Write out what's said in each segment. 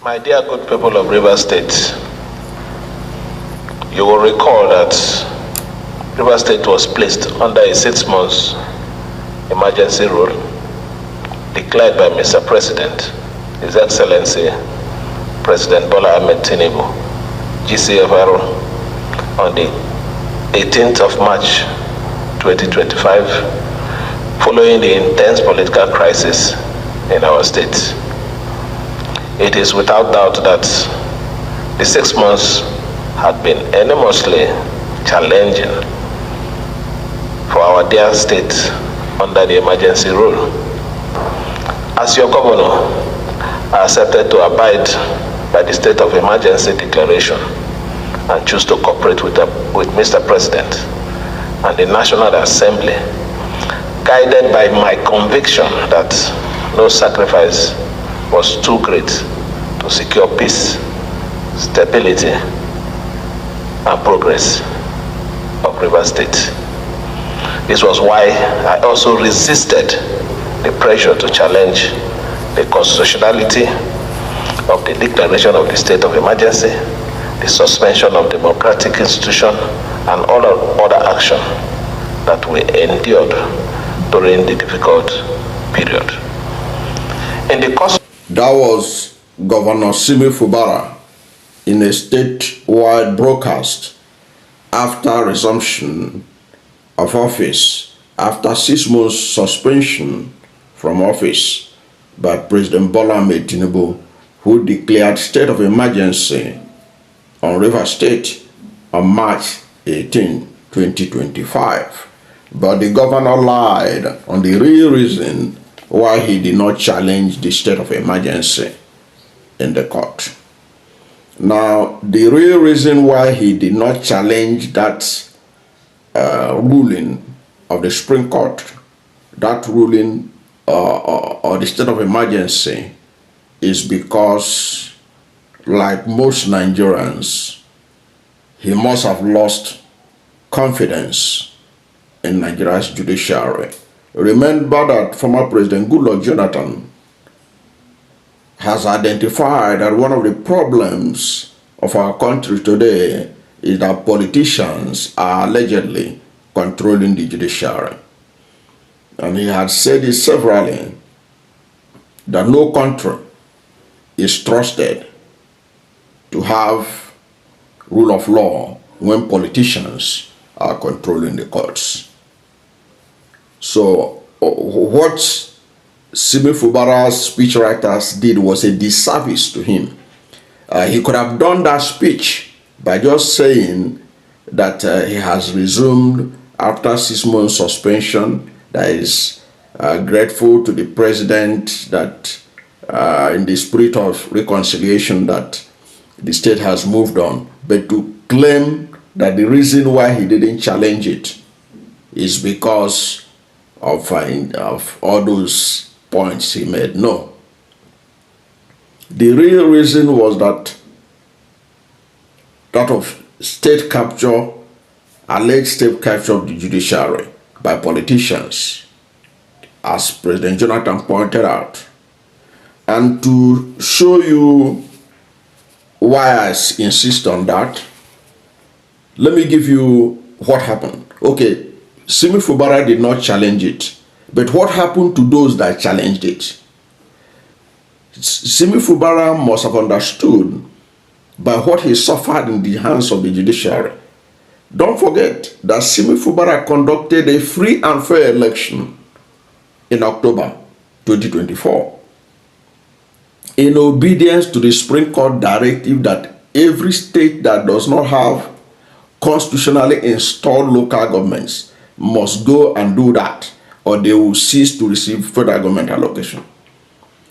My dear good people of Rivers State, you will recall that Rivers State was placed under a 6 months emergency rule declared by Mr. President, His Excellency President Bola Tinubu, GCFR, on the 18th of March 2025, following the intense political crisis in our state. It is without doubt that the 6 months had been enormously challenging for our dear state under the emergency rule. As your governor, I accepted to abide by the state of emergency declaration and choose to cooperate with Mr. President and the National Assembly, guided by my conviction that no sacrifice was too great to secure peace, stability, and progress of Rivers State. This was why I also resisted the pressure to challenge the constitutionality of the declaration of the state of emergency, the suspension of democratic institution, and all other action that we endured during the difficult period. In the course that was Governor Siminalayi Fubara in a statewide broadcast after resumption of office, after 6 months suspension from office by President Bola Tinubu, who declared state of emergency on Rivers State on March 18, 2025. But the governor lied on the real reason why he did not challenge the state of emergency in the court. Now, the real reason why he did not challenge that ruling of the Supreme Court, that ruling or the state of emergency, is because, like most Nigerians, he must have lost confidence in Nigeria's judiciary. Remember that former President Goodluck Jonathan has identified that one of the problems of our country today is that politicians are allegedly controlling the judiciary. And he had said it severally, that no country is trusted to have rule of law when politicians are controlling the courts. So what Siminalayi Fubara's speechwriters did was a disservice to him. He could have done that speech by just saying that he has resumed after 6 months suspension, that is grateful to the president that in the spirit of reconciliation that the state has moved on. But to claim that the reason why he didn't challenge it is because of all those points he made. No. The real reason was that of state capture, alleged state capture of the judiciary by politicians, as President Jonathan pointed out. And to show you why I insist on that, let me give you what happened. Okay, Siminalayi Fubara did not challenge it, but what happened to those that challenged it? Siminalayi Fubara must have understood by what he suffered in the hands of the judiciary. Don't forget that Siminalayi Fubara conducted a free and fair election in October 2024 in obedience to the Supreme Court directive that every state that does not have constitutionally installed local governments must go and do that, or they will cease to receive federal government allocation.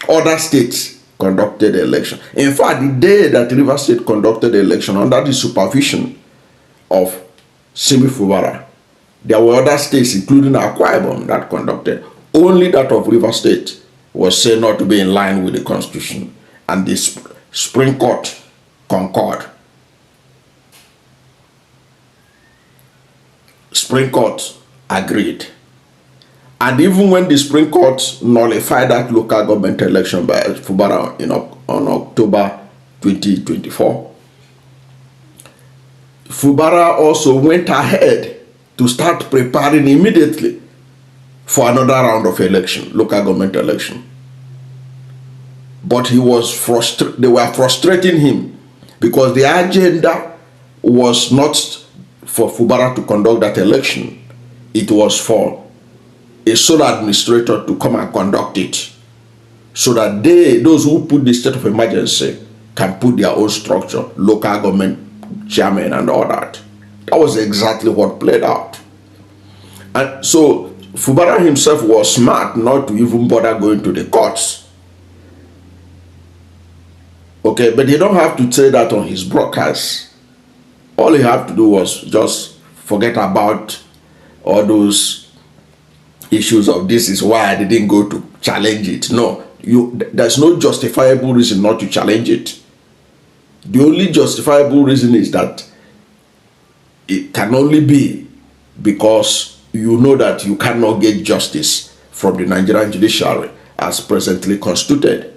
Other states conducted the election. In fact, the day that Rivers State conducted the election under the supervision of Siminalayi Fubara, there were other states, including Akwa Ibom, that conducted. Only that of Rivers State was said not to be in line with the Constitution, and the Supreme Court concurred. Supreme Court agreed. And even when the Supreme Court nullified that local government election by Fubara on October 2024. Fubara also went ahead to start preparing immediately for another round of election, local government election. But he was they were frustrating him because the agenda was not for Fubara to conduct that election. It was for a sole administrator to come and conduct it, so that those who put the state of emergency can put their own structure, local government chairman and all that. That was exactly what played out. And so Fubara himself was smart not to even bother going to the courts. Okay, but he don't have to say that on his broadcast. All he had to do was just forget about all those issues of this is why I didn't go to challenge it. No, there's no justifiable reason not to challenge it. The only justifiable reason is that it can only be because you know that you cannot get justice from the Nigerian judiciary as presently constituted.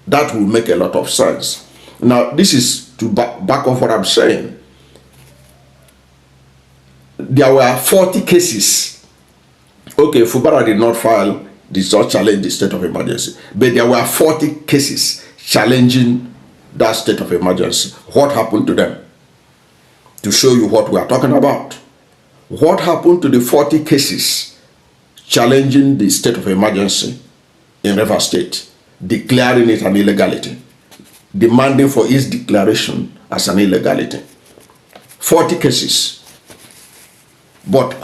That will make a lot of sense. Now, this is to back off what I'm saying. There were 40 cases. Okay, Fubara did not file this or challenge the state of emergency, but there were 40 cases challenging that state of emergency. What happened to them? To show you what we are talking about. What happened to the 40 cases challenging the state of emergency in Rivers State, declaring it an illegality, demanding for its declaration as an illegality? 40 cases. But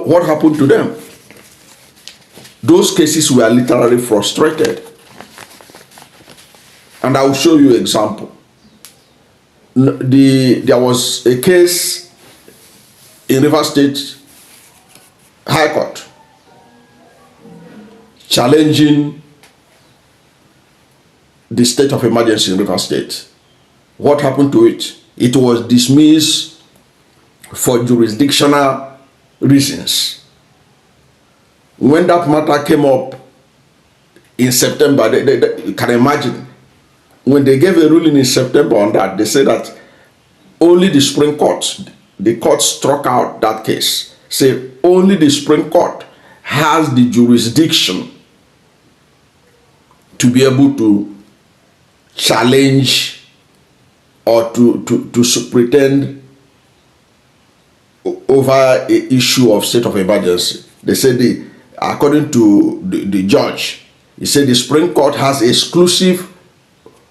what happened to them? Those cases were literally frustrated. And I will show you an example. There was a case in Rivers State High Court challenging the state of emergency in Rivers State. What happened to it? It was dismissed for jurisdictional reasons. When that matter came up in September, you can imagine, when they gave a ruling in September on that, they said that only the Supreme Court, the court struck out that case, say only the Supreme Court has the jurisdiction to be able to challenge or to pretend over an issue of state of emergency. They said, according to the judge, he said the Supreme Court has exclusive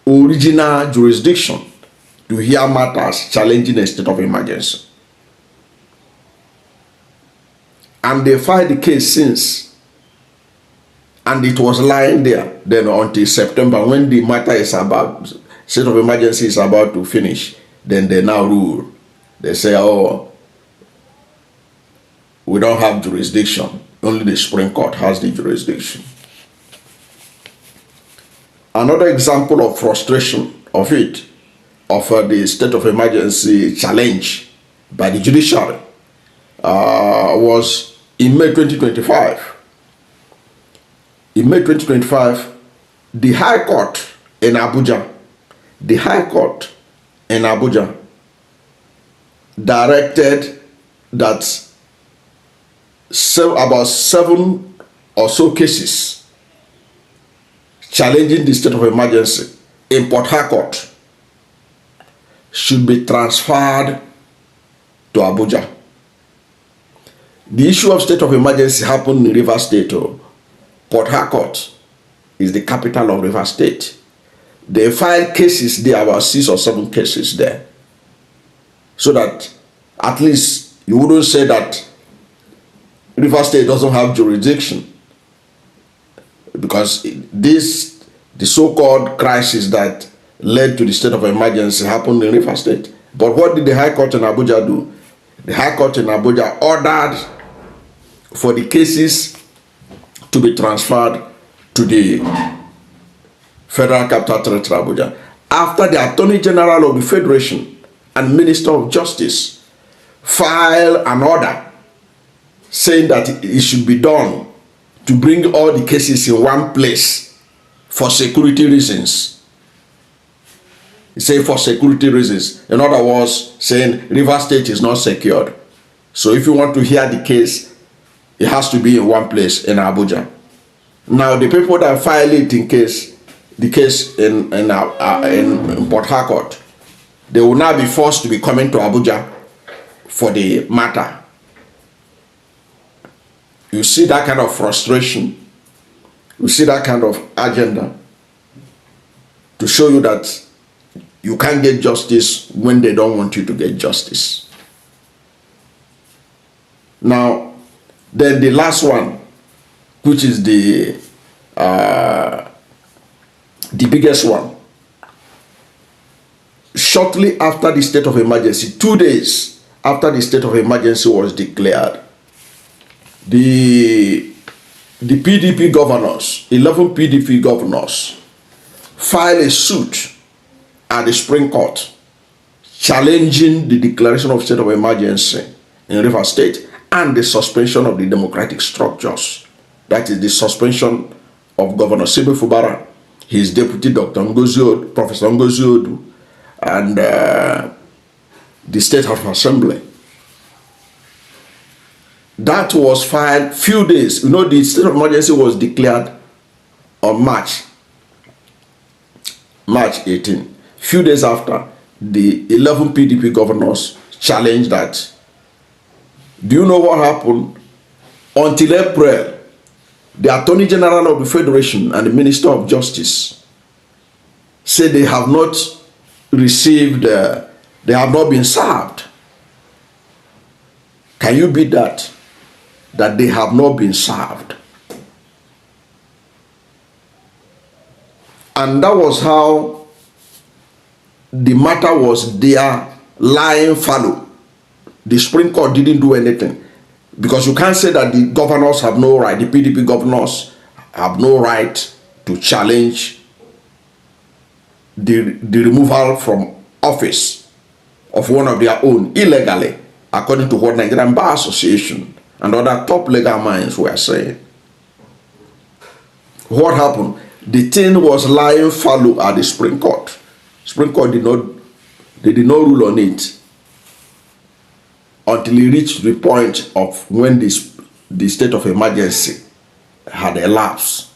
original jurisdiction to hear matters challenging a state of emergency. And they filed the case since, and it was lying there then until September, when the matter is about, state of emergency is about to finish. Then they now rule. They say, oh, we don't have jurisdiction. Only the Supreme Court has the jurisdiction. Another example of frustration of it, of the state of emergency challenge by the judiciary, was in May 2025. In May 2025, the High Court in Abuja, directed that about 7 or so cases challenging the state of emergency in Port Harcourt should be transferred to Abuja. The issue of state of emergency happened in Rivers State. Port Harcourt is the capital of Rivers State. They filed cases there, about 6 or 7 cases there, so that at least you wouldn't say that Rivers State doesn't have jurisdiction, because the so-called crisis that led to the state of emergency happened in Rivers State. But what did the High Court in Abuja do? The High Court in Abuja ordered for the cases to be transferred to the Federal Capital Territory, Abuja, after the Attorney General of the Federation and Minister of Justice filed an order saying that it should be done to bring all the cases in one place for security reasons. say for security reasons. In other words, saying River State is not secured. So if you want to hear the case, it has to be in one place in Abuja. Now the people that file it the case in Port Harcourt, they will now be forced to be coming to Abuja for the matter. You see that kind of frustration. You see that kind of agenda to show you that you can't get justice when they don't want you to get justice. Now, then the last one, which is the biggest one. Shortly after the state of emergency, 2 days after the state of emergency was declared, the PDP governors, 11 PDP governors, filed a suit at the Supreme Court challenging the declaration of state of emergency in River State and the suspension of the democratic structures. That is the suspension of Governor Siminalayi Fubara, his deputy Dr. Professor Ngozi Odu, and the State House of Assembly. That was filed few days. You know, the state of emergency was declared on March 18. Few days after, the 11 PDP governors challenged that. Do you know what happened? Until April, the Attorney General of the Federation and the Minister of Justice said they have not received, they have not been served. Can you beat that? That they have not been served. And that was how the matter was there lying fallow. The Supreme Court didn't do anything. Because you can't say that the governors have no right, the PDP governors have no right to challenge the removal from office of one of their own illegally, according to what Nigerian Bar Association and other top legal minds were saying. What happened? The thing was lying fallow at the Supreme Court. Supreme Court did not rule on it until it reached the point of when the state of emergency had elapsed.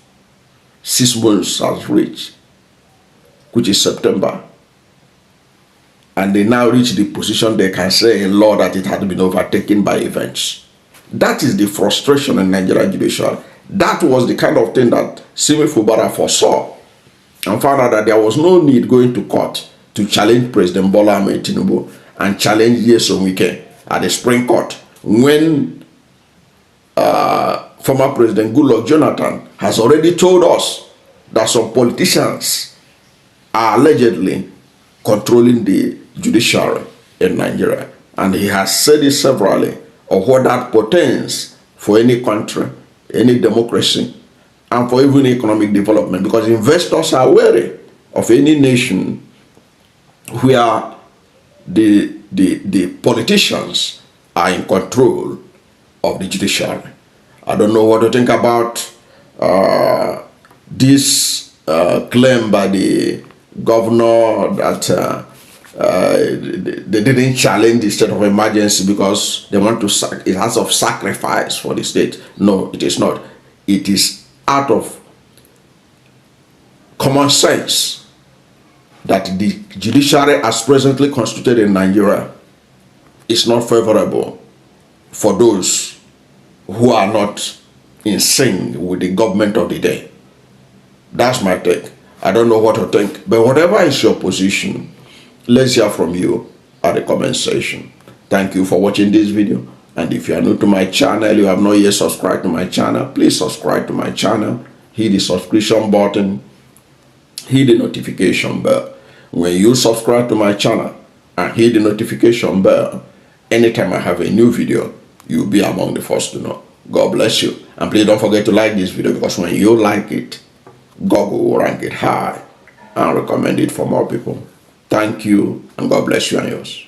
6 months has reached, which is September. And they now reach the position they can say in law that it had been overtaken by events. That is the frustration in Nigerian judicial. That was the kind of thing that Siminalayi Fubara foresaw and found out that there was no need going to court to challenge President Bola Tinubu and challenge Nyesom Wike at the Supreme Court when former President Goodluck Jonathan has already told us that some politicians are allegedly controlling the judiciary in Nigeria. And he has said it severally of what that portends for any country, any democracy, and for even economic development, because investors are wary of any nation where the politicians are in control of the judiciary. I don't know what to think about this claim by the governor that they didn't challenge the state of emergency because they want to it has of sacrifice for the state. No, it is not. It is out of common sense that the judiciary as presently constituted in Nigeria is not favorable for those who are not in sync with the government of the day. That's my take. I don't know what to think, but whatever is your position, let's hear from you at the comment section. Thank you for watching this video. And if you are new to my channel, you have not yet subscribed to my channel, please subscribe to my channel. Hit the subscription button. Hit the notification bell. When you subscribe to my channel and hit the notification bell, anytime I have a new video, you'll be among the first to know. God bless you. And please don't forget to like this video, because when you like it, Google will rank it high and recommend it for more people. Thank you, and God bless you and yours.